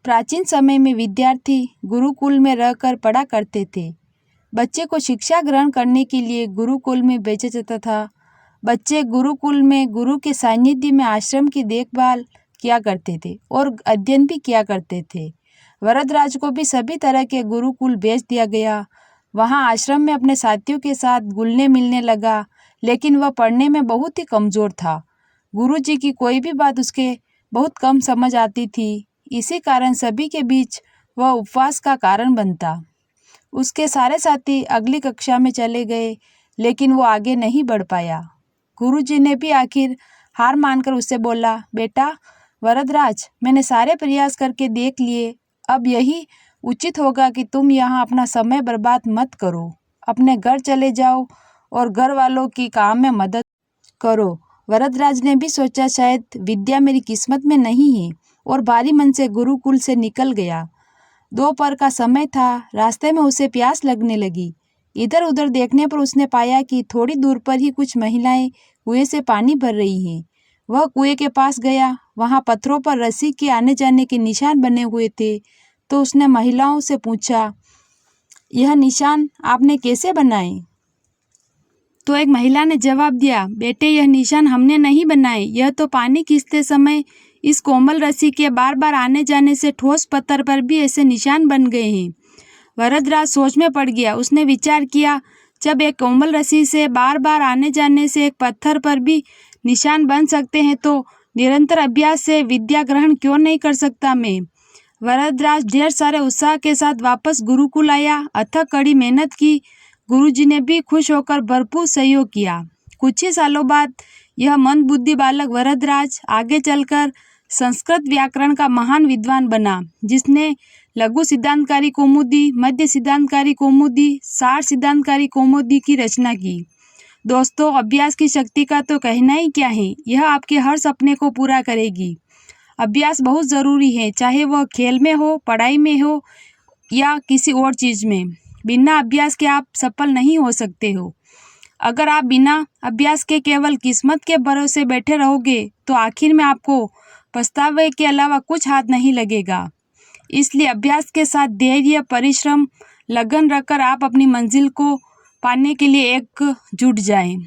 प्राचीन समय में विद्यार्थी गुरुकुल में रहकर पढ़ा करते थे। बच्चे को शिक्षा ग्रहण करने के लिए गुरुकुल में भेजा जाता था। बच्चे गुरुकुल में गुरु के सानिध्य में आश्रम की देखभाल किया करते थे और अध्ययन भी किया करते थे। वरदराज को भी सभी तरह के गुरुकुल भेज दिया गया। वहाँ आश्रम में अपने साथियों के साथ घुलने मिलने लगा, लेकिन वह पढ़ने में बहुत ही कमज़ोर था। गुरुजी की कोई भी बात उसके बहुत कम समझ आती थी। इसी कारण सभी के बीच वह उपवास का कारण बनता। उसके सारे साथी अगली कक्षा में चले गए, लेकिन वो आगे नहीं बढ़ पाया। गुरुजी ने भी आखिर हार मानकर उससे बोला, बेटा वरदराज, मैंने सारे प्रयास करके देख लिए। अब यही उचित होगा कि तुम यहाँ अपना समय बर्बाद मत करो। अपने घर चले जाओ और घर वालों की काम में मदद करो। वरदराज ने भी सोचा शायद विद्या मेरी किस्मत में नहीं है, और भारी मन से गुरुकुल से निकल गया। दोपहर का समय था। रास्ते में उसे प्यास लगने लगी। इधर उधर देखने पर उसने पाया कि थोड़ी दूर पर ही कुछ महिलाएं कुएं से पानी भर रही हैं। वह कुएं के पास गया। वहां पत्थरों पर रस्सी के आने जाने के निशान बने हुए थे। तो उसने महिलाओं से पूछा, यह निशान आपने कैसे बनाए? तो एक महिला ने जवाब दिया, बेटे यह निशान हमने नहीं बनाए, यह तो पानी खींचते समय इस कोमल रस्सी के बार बार आने जाने से ठोस पत्थर पर भी ऐसे निशान बन गए हैं। वरदराज सोच में पड़ गया। उसने विचार किया, जब एक कोमल रस्सी से बार बार आने जाने से एक पत्थर पर भी निशान बन सकते हैं, तो निरंतर अभ्यास से विद्या ग्रहण क्यों नहीं कर सकता मैं? वरदराज ढेर सारे उत्साह के साथ वापस गुरुकुल आया। अथक कड़ी मेहनत की। गुरुजी ने भी खुश होकर भरपूर सहयोग किया। कुछ ही सालों बाद यह मंदबुद्धि बालक वरदराज आगे चलकर संस्कृत व्याकरण का महान विद्वान बना, जिसने लघु सिद्धांतकारी कौमुदी, मध्य सिद्धांतकारी कौमुदी, सार सिद्धांतकारी कौमुदी की रचना की। दोस्तों, अभ्यास की शक्ति का तो कहना ही क्या है। यह आपके हर सपने को पूरा करेगी। अभ्यास बहुत ज़रूरी है, चाहे वह खेल में हो, पढ़ाई में हो या किसी और चीज़ में। बिना अभ्यास के आप सफल नहीं हो सकते हो। अगर आप बिना अभ्यास के केवल किस्मत के भरोसे बैठे रहोगे, तो आखिर में आपको पछतावे के अलावा कुछ हाथ नहीं लगेगा। इसलिए अभ्यास के साथ धैर्य, परिश्रम, लगन रखकर आप अपनी मंजिल को पाने के लिए एकजुट जाएं।